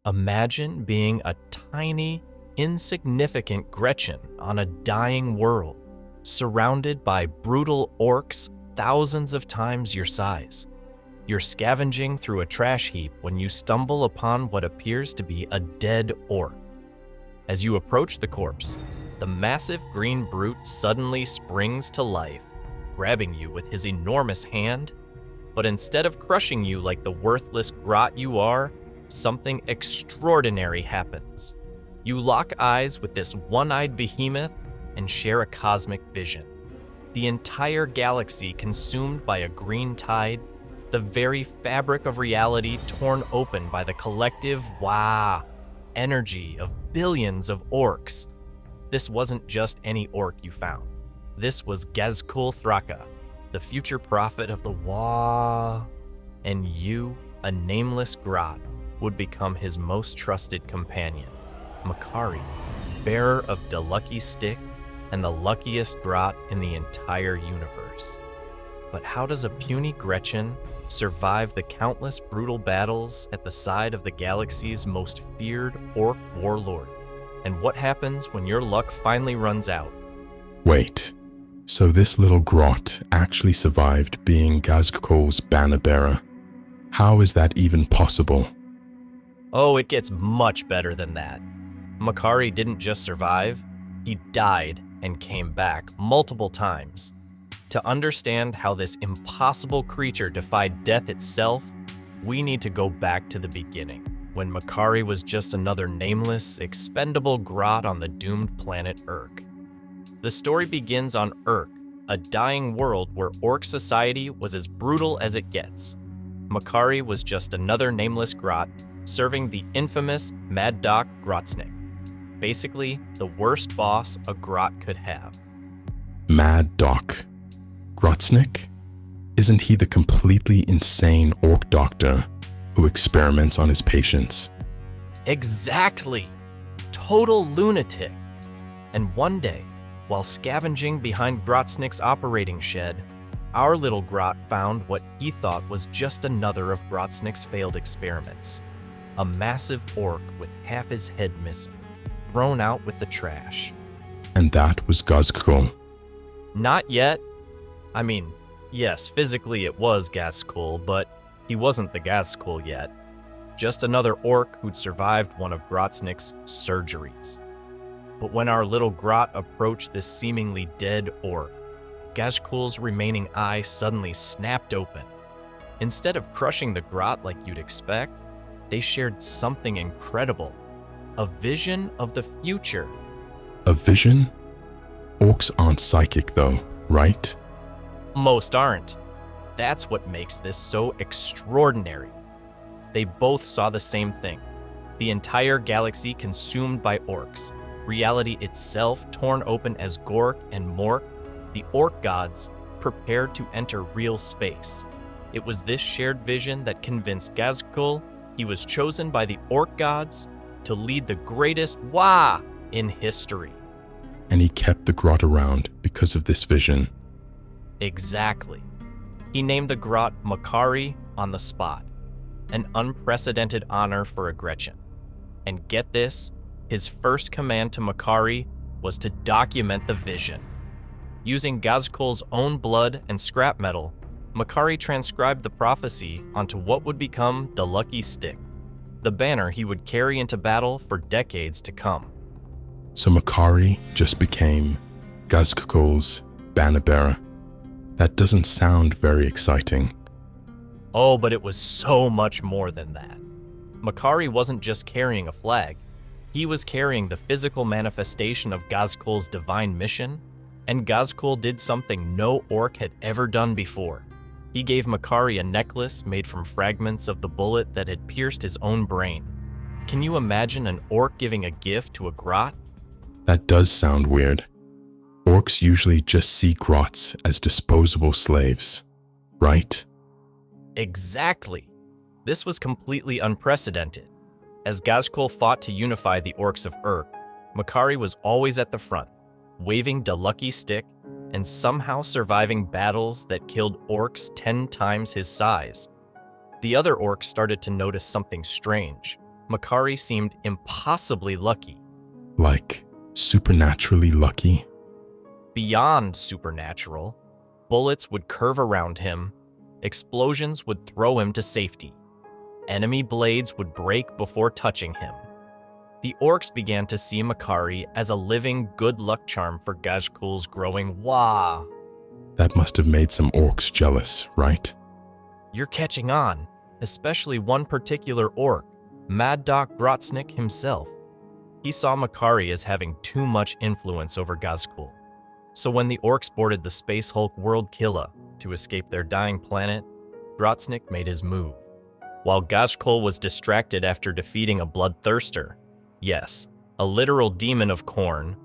Imagine being a tiny, insignificant Gretchen on a dying world, surrounded by brutal orcs thousands of times your size. You're scavenging through a trash heap when you stumble upon what appears to be a dead orc. As you approach the corpse, the massive green brute suddenly springs to life, grabbing you with his enormous hand. But instead of crushing you like the worthless grot you are, something extraordinary happens. You lock eyes with this one-eyed behemoth and share a cosmic vision. The entire galaxy consumed by a green tide, the very fabric of reality torn open by the collective energy of billions of orcs. This wasn't just any orc you found. This was Ghazghkull, the future prophet of the and you, a nameless grot, would become his most trusted companion, Makari, bearer of the lucky stick and the luckiest grot in the entire universe. But how does a puny Gretchen survive the countless brutal battles at the side of the galaxy's most feared orc warlord? And what happens when your luck finally runs out? Wait, so this little grot actually survived being Ghazghkull's banner bearer? How is that even possible? Oh, it gets much better than that. Makari didn't just survive, he died and came back multiple times. To understand how this impossible creature defied death itself, we need to go back to the beginning, when Makari was just another nameless, expendable grot on the doomed planet Urk. The story begins on Urk, a dying world where orc society was as brutal as it gets. Makari was just another nameless grot, serving the infamous Mad Doc Grotsnick. Basically, the worst boss a grot could have. Mad Doc Grotsnick? Isn't he the completely insane orc doctor who experiments on his patients? Exactly! Total lunatic. And one day, while scavenging behind Grotsnick's operating shed, our little grot found what he thought was just another of Grotsnick's failed experiments. A massive orc with half his head missing, thrown out with the trash. And that was Ghazghkull. Not yet. I mean, yes, physically it was Ghazghkull, but he wasn't the Ghazghkull yet. Just another orc who'd survived one of Grotsnick's surgeries. But when our little grot approached this seemingly dead orc, Ghazghkull's remaining eye suddenly snapped open. Instead of crushing the grot like you'd expect, they shared something incredible. A vision of the future. A vision? Orcs aren't psychic though, right? Most aren't. That's what makes this so extraordinary. They both saw the same thing. The entire galaxy consumed by orcs. Reality itself torn open as Gork and Mork, the orc gods, prepared to enter real space. It was this shared vision that convinced Ghazghkull he was chosen by the orc gods to lead the greatest in history. And he kept the grot around because of this vision. Exactly. He named the grot Makari on the spot, an unprecedented honor for a Gretchen. And get this, his first command to Makari was to document the vision. Using Ghazghkull's own blood and scrap metal, Makari transcribed the prophecy onto what would become the Lucky Stick, the banner he would carry into battle for decades to come. So Makari just became Ghazghkull's banner bearer. That doesn't sound very exciting. Oh, but it was so much more than that. Makari wasn't just carrying a flag. He was carrying the physical manifestation of Ghazghkull's divine mission, and Ghazghkull did something no orc had ever done before. He gave Makari a necklace made from fragments of the bullet that had pierced his own brain. Can you imagine an orc giving a gift to a grot? That does sound weird. Orcs usually just see grots as disposable slaves, right? Exactly. This was completely unprecedented. As Ghazghkull fought to unify the orcs of Urk, Makari was always at the front, waving the lucky stick and somehow surviving battles that killed orcs 10 times his size. The other orcs started to notice something strange. Makari seemed impossibly lucky. Like supernaturally lucky? Beyond supernatural. Bullets would curve around him. Explosions would throw him to safety. Enemy blades would break before touching him. The orcs began to see Makari as a living good luck charm for Ghazghkulls growing Wah. That must have made some orcs jealous, right? You're catching on, especially one particular orc, Mad Doc Grotznik himself. He saw Makari as having too much influence over Ghazghkull. So when the orcs boarded the Space Hulk World Killa to escape their dying planet, Grotznik made his move. While Ghazghkull was distracted after defeating a bloodthirster, yes, a literal demon of corn,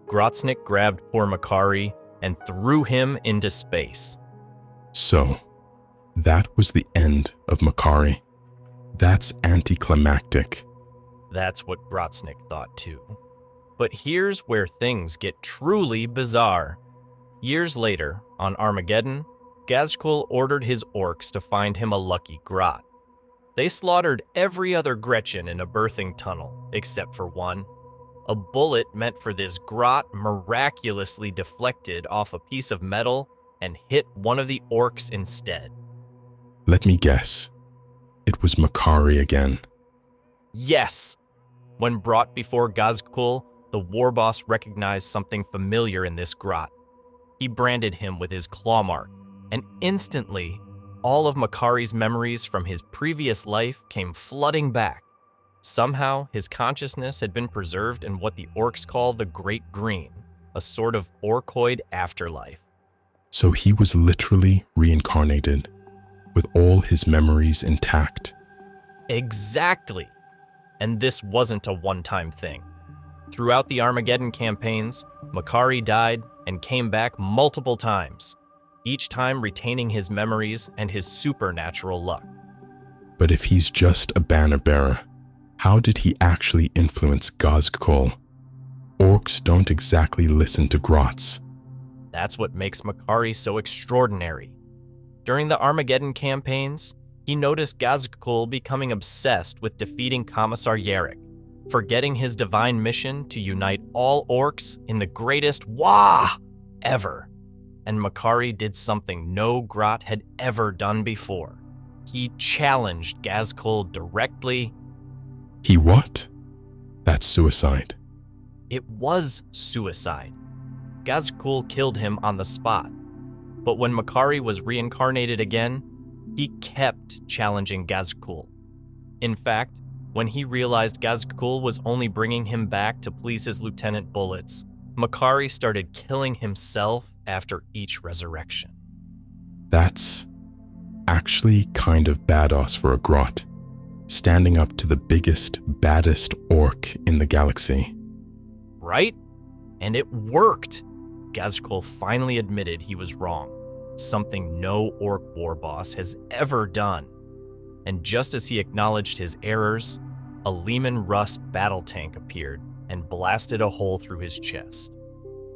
Grotznik grabbed poor Makari and threw him into space. So, that was the end of Makari. That's anticlimactic. That's what Grotznik thought too. But here's where things get truly bizarre. Years later, on Armageddon, Ghazghkull ordered his orcs to find him a lucky grot. They slaughtered every other Gretchen in a birthing tunnel, except for one. A bullet meant for this grot miraculously deflected off a piece of metal and hit one of the orcs instead. Let me guess. It was Makari again. Yes! When brought before Ghazghkull, the war boss recognized something familiar in this grot. He branded him with his claw mark, and instantly, all of Makari's memories from his previous life came flooding back. Somehow, his consciousness had been preserved in what the orcs call the Great Green, a sort of orcoid afterlife. So he was literally reincarnated, with all his memories intact. Exactly! And this wasn't a one-time thing. Throughout the Armageddon campaigns, Makari died and came back multiple times, each time retaining his memories and his supernatural luck. But if he's just a banner bearer, how did he actually influence Ghazghkull? Orcs don't exactly listen to grots. That's what makes Makari so extraordinary. During the Armageddon campaigns, he noticed Ghazghkull becoming obsessed with defeating Commissar Yarrick, forgetting his divine mission to unite all orcs in the greatest Wah ever. And Makari did something no grot had ever done before. He challenged Ghazghkull directly. He what? That's suicide. It was suicide. Ghazghkull killed him on the spot. But when Makari was reincarnated again, he kept challenging Ghazghkull. In fact, when he realized Ghazghkull was only bringing him back to please his Lieutenant Bullets, Makari started killing himself after each resurrection. That's actually kind of badass for a grot, standing up to the biggest, baddest orc in the galaxy. Right? And it worked! Ghazghkull finally admitted he was wrong, something no orc war boss has ever done. And just as he acknowledged his errors, a Lehman Russ battle tank appeared and blasted a hole through his chest.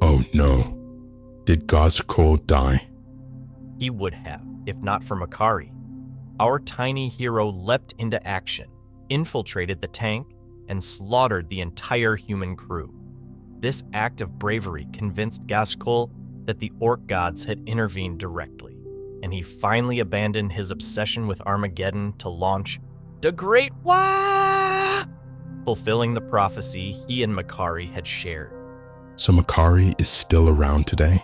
Oh no. Did Ghazghkull die? He would have, if not for Makari. Our tiny hero leapt into action, infiltrated the tank, and slaughtered the entire human crew. This act of bravery convinced Ghazghkull that the orc gods had intervened directly, and he finally abandoned his obsession with Armageddon to launch the Great Wah, fulfilling the prophecy he and Makari had shared. So Makari is still around today?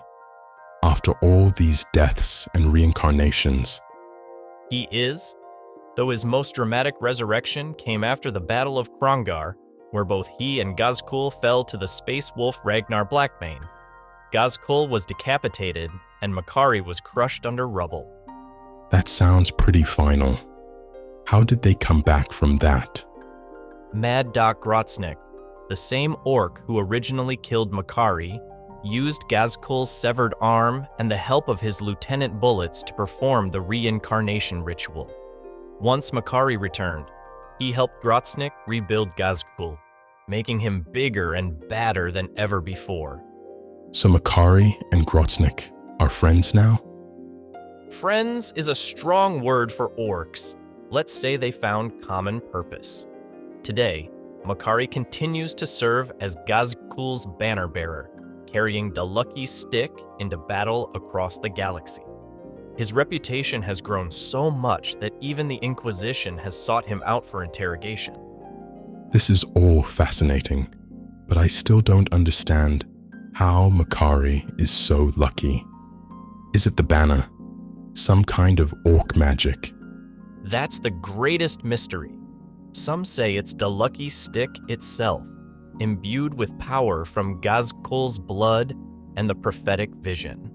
After all these deaths and reincarnations? He is, though his most dramatic resurrection came after the Battle of Krongar, where both he and Ghazghkull fell to the space wolf Ragnar Blackmane. Ghazghkull was decapitated, and Makari was crushed under rubble. That sounds pretty final. How did they come back from that? Mad Doc Grotznik, the same orc who originally killed Makari, used Ghazghkull's severed arm and the help of his Lieutenant Bullets to perform the reincarnation ritual. Once Makari returned, he helped Grotznik rebuild Ghazghkull, making him bigger and badder than ever before. So Makari and Grotznik are friends now? Friends is a strong word for orcs. Let's say they found common purpose. Today, Makari continues to serve as Ghazghkulls' banner bearer, carrying the lucky stick into battle across the galaxy. His reputation has grown so much that even the Inquisition has sought him out for interrogation. This is all fascinating, but I still don't understand how Makari is so lucky. Is it the banner? Some kind of orc magic? That's the greatest mystery. Some say it's the lucky stick itself, imbued with power from Ghazghkulls' blood and the prophetic vision.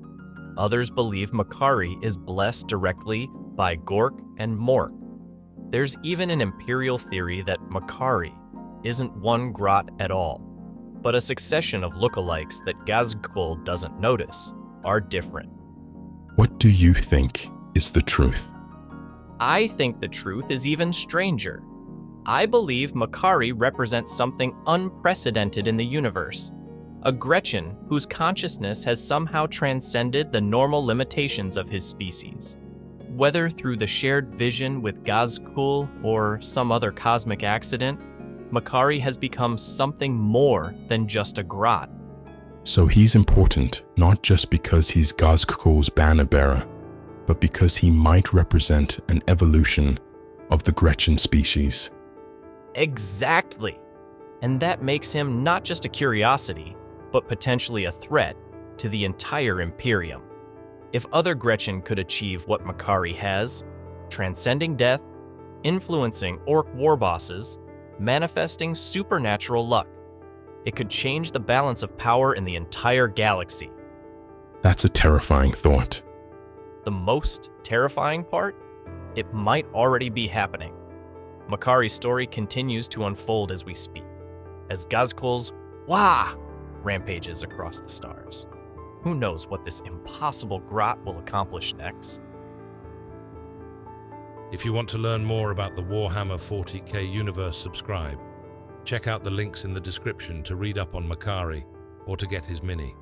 Others believe Makari is blessed directly by Gork and Mork. There's even an imperial theory that Makari isn't one grot at all, but a succession of lookalikes that Ghazghkull doesn't notice are different. What do you think is the truth? I think the truth is even stranger. I believe Makari represents something unprecedented in the universe. A Gretchen whose consciousness has somehow transcended the normal limitations of his species. Whether through the shared vision with Ghazghkull or some other cosmic accident, Makari has become something more than just a grot. So he's important not just because he's Ghazghkull's banner bearer, but because he might represent an evolution of the Gretchen species. Exactly. And that makes him not just a curiosity, but potentially a threat to the entire Imperium. If other Gretchen could achieve what Makari has, transcending death, influencing orc war bosses, manifesting supernatural luck, it could change the balance of power in the entire galaxy. That's a terrifying thought. The most terrifying part? It might already be happening. Makari's story continues to unfold as we speak, as Ghazghkulls rampages across the stars. Who knows what this impossible grot will accomplish next? If you want to learn more about the Warhammer 40k universe, subscribe. Check out the links in the description to read up on Makari or to get his mini.